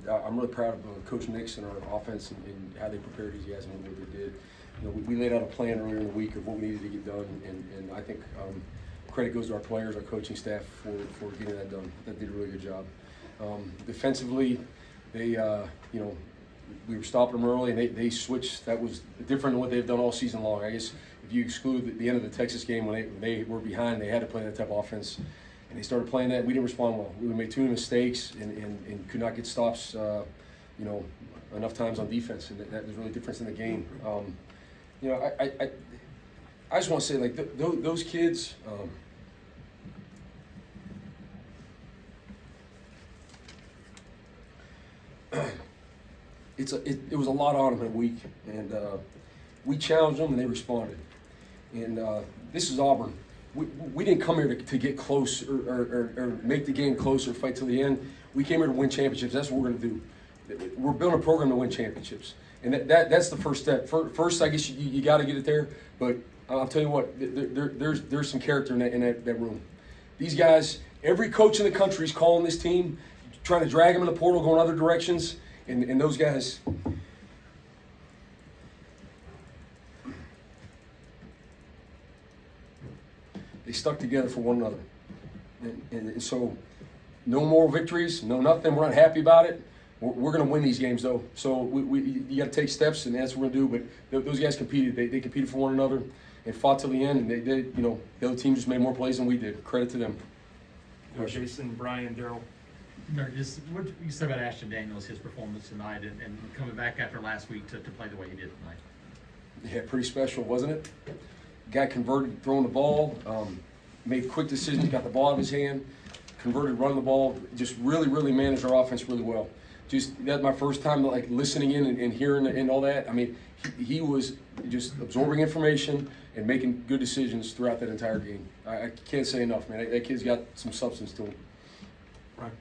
I'm really proud of Coach Nix and our offense and how they prepared these guys and what they did. We laid out a plan earlier in the week of what we needed to get done, and I think credit goes to our players, our coaching staff for getting that done. They did a really good job. Defensively, they we were stopping them early, and they switched. That was different than what they've done all season long. I guess if you exclude the end of the Texas game when they were behind, they had to play that type of offense, and they started playing that. We didn't respond well. We made too many mistakes and could not get stops, enough times on defense, and that was really a difference in the game. I just want to say, like, those kids. It was a lot on them in a week, and we challenged them and they responded. And this is Auburn. We didn't come here to get close or make the game closer, fight till the end. We came here to win championships. That's what we're going to do. We're building a program to win championships, and that's the first step. First, I guess you got to get it there. But I'll tell you what, there's some character in that room. These guys, every coach in the country is calling this team, trying to drag them in the portal, going other directions. And those guys, they stuck together for one another. And so no moral victories, no nothing. We're not happy about it. We're going to win these games, though. So you got to take steps, and that's what we're going to do. But those guys competed. They competed for one another and fought till the end. And they did, the other team just made more plays than we did. Credit to them. Jason, Brian, Daryl. Just what you said about Ashton Daniels, his performance tonight, and coming back after last week to play the way he did tonight. Yeah, pretty special, wasn't it? Guy converted throwing the ball, made quick decisions, got the ball out of his hand, converted running the ball, just really managed our offense really well. Just that's my first time like listening in and hearing and all that. I mean, he was just absorbing information and making good decisions throughout that entire game. I can't say enough, man. That kid's got some substance to him. Right.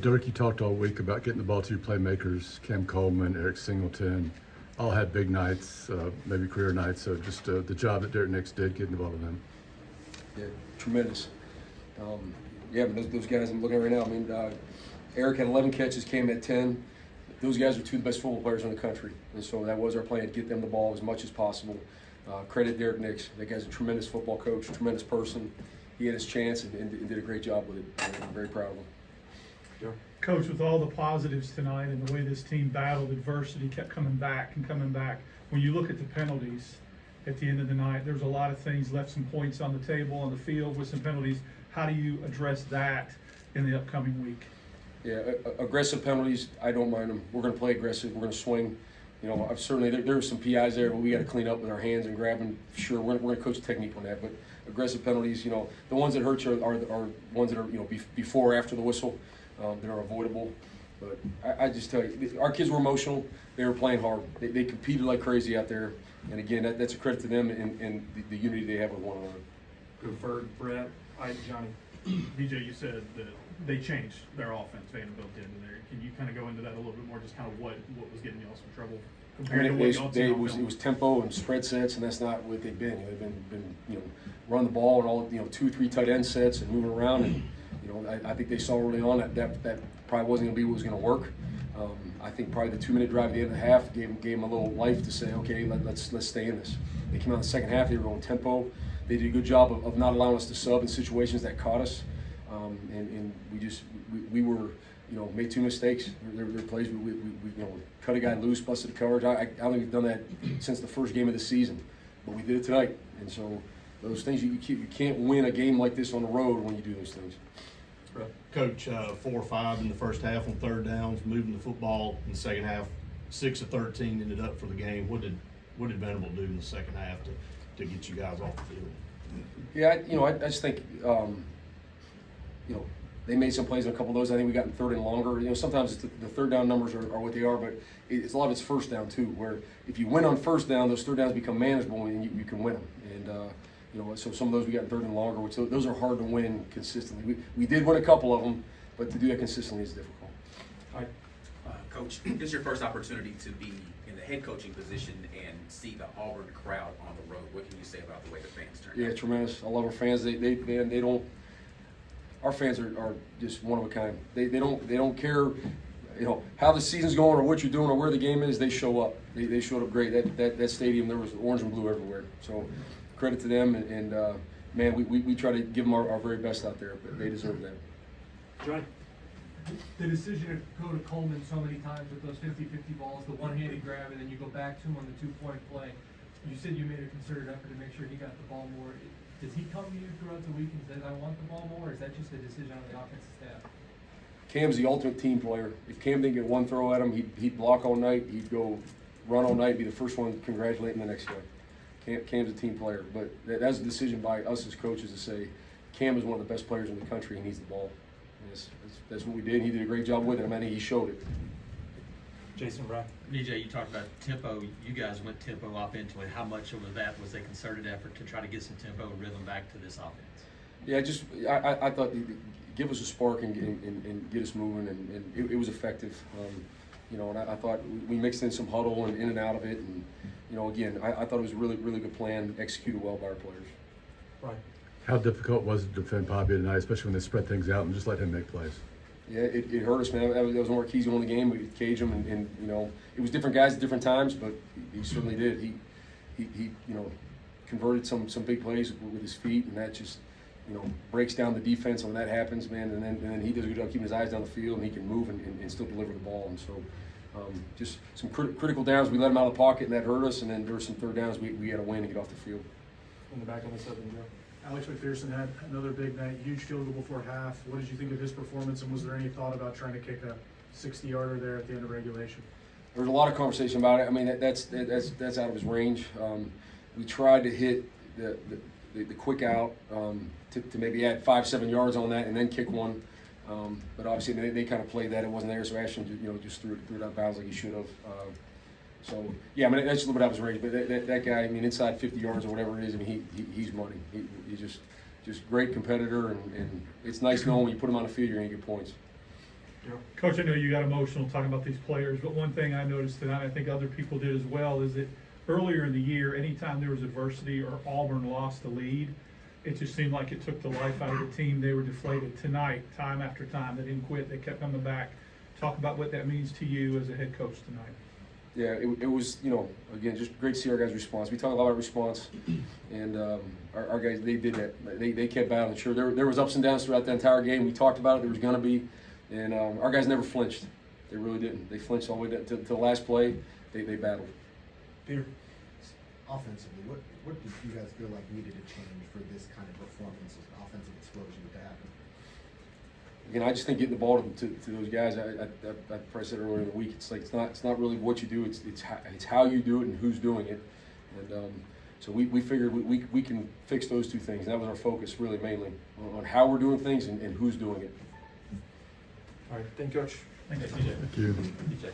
Dirk, you talked all week about getting the ball to your playmakers. Cam Coleman, Eric Singleton, all had big nights, maybe career nights. So just the job that Derek Nix did getting the ball to them. Yeah, tremendous. But those guys I'm looking at right now, I mean, Eric had 11 catches, Cam had 10. Those guys are two of the best football players in the country. And so that was our plan, to get them the ball as much as possible. Credit Derek Nix. That guy's a tremendous football coach, tremendous person. He had his chance and did a great job with it. I'm very proud of him. Coach, with all the positives tonight and the way this team battled adversity, kept coming back, when you look at the penalties at the end of the night, there's a lot of things, left some points on the table, on the field with some penalties. How do you address that in the upcoming week? Yeah, aggressive penalties, I don't mind them. We're going to play aggressive. We're going to swing. I've certainly there are some PIs there, but we got to clean up with our hands and grabbing. Sure, we're going to coach the technique on that, but aggressive penalties, the ones that hurt you are ones that are before or after the whistle. That are avoidable. But I just tell you, our kids were emotional. They were playing hard. They competed like crazy out there. And again, that's a credit to them and the unity they have with one another. Go Ferg, Brett, Johnny. DJ, you said that they changed their offense, Vanderbilt did. Can you kind of go into that a little bit more, just kind of what was getting y'all some trouble compared to what y'all seen on film? It was tempo and spread sets, and that's not what they've been. They've been run the ball and all 2-3 tight end sets and moving around. And I think they saw early on that probably wasn't going to be what was going to work. I think probably the 2-minute drive at the end of the half gave them a little life to say, okay, let's stay in this. They came out in the second half. They were going tempo. They did a good job of not allowing us to sub in situations that caught us. And we were made two mistakes. There were plays we cut a guy loose, busted the coverage. I don't think we've done that since the first game of the season, but we did it tonight. And so those things you can't win a game like this on the road when you do those things. Coach, 4 or 5 in the first half on third downs, moving the football in the second half. 6 of 13 ended up for the game. What did Vanderbilt do in the second half to get you guys off the field? Yeah, I just think they made some plays on a couple of those. I think we got in third and longer. Sometimes the third down numbers are what they are, but it's a lot of it's first down too. Where if you win on first down, those third downs become manageable and you can win them. And so some of those we got in third and longer, which those are hard to win consistently. We did win a couple of them, but to do that consistently is difficult. Coach, this is your first opportunity to be in the head coaching position and see the Auburn crowd on the road. What can you say about the way the fans turned out? Yeah, tremendous. I love our fans. They don't. our fans are just one of a kind. They don't care, how the season's going or what you're doing or where the game is. They show up. They showed up great. That stadium, there was orange and blue everywhere. So credit to them, and man, we try to give them our very best out there. But they deserve that. Johnny. The decision to go to Coleman so many times with those 50-50 balls, the one-handed grab, and then you go back to him on the two-point play. You said you made a concerted effort to make sure he got the ball more. Does he come to you throughout the week and says, I want the ball more, or is that just a decision on the offensive staff? Cam's the ultimate team player. If Cam didn't get one throw at him, he'd block all night. He'd go run all night, be the first one congratulating the next guy. Cam's a team player, but that's a decision by us as coaches to say Cam is one of the best players in the country. He needs the ball. And that's what we did. He did a great job with it. I mean, he showed it. Jason, Brian. DJ, you talked about tempo. You guys went tempo offensively. How much of that was a concerted effort to try to get some tempo and rhythm back to this offense? Yeah, I thought give us a spark and get us moving, and it was effective. And I thought we mixed in some huddle and in and out of it, and again, I thought it was a really, really good plan, executed well by our players. Brian. How difficult was it to defend Bobby tonight, especially when they spread things out and just let him make plays? Yeah, it hurt us, man. That was one of our keys to win the game. We could cage him, and it was different guys at different times, but he certainly did. He converted some big plays with his feet, and that just breaks down the defense. And when that happens, man, and then he does a good job keeping his eyes down the field, and he can move and still deliver the ball. And so, just some critical downs. We let him out of the pocket, and that hurt us. And then there were some third downs we had to win to get off the field. In the back on the 7, Joe. Alex McPherson had another big night, huge field goal before half. What did you think of his performance, and was there any thought about trying to kick a 60-yarder there at the end of regulation? There was a lot of conversation about it. I mean, that's out of his range. We tried to hit the quick out to maybe add 5-7 yards on that and then kick one. But obviously they kind of played that. It wasn't there, so Ashton just threw it out of bounds like he should have. So yeah, I mean that's a little bit out of his range. But that guy, I mean, inside 50 yards or whatever it is, I mean he's money. He's just great competitor, and it's nice knowing when you put him on the field, you're gonna get points. Coach, I know you got emotional talking about these players, but one thing I noticed tonight, I think other people did as well, is that earlier in the year, anytime there was adversity or Auburn lost the lead, it just seemed like it took the life out of the team. They were deflated. Tonight, time after time, they didn't quit. They kept coming back. Talk about what that means to you as a head coach tonight. Yeah, it was, again, just great to see our guys' response. We talk a lot about response, and our guys, they did that. They kept battling. Sure, there was ups and downs throughout the entire game. We talked about it. There was going to be, and our guys never flinched. They really didn't. They flinched all the way down to the last play. They battled. Peter. Offensively, what did you guys feel like needed to change for this kind of performance, offensive explosion to happen? Again, I just think getting the ball to those guys. I probably said earlier in the week. It's like it's not really what you do. It's how you do it and who's doing it. And so we figured we can fix those two things. That was our focus, really, mainly on how we're doing things and who's doing it. All right, thank you, Coach. Thanks, DJ. Thank you. DJ.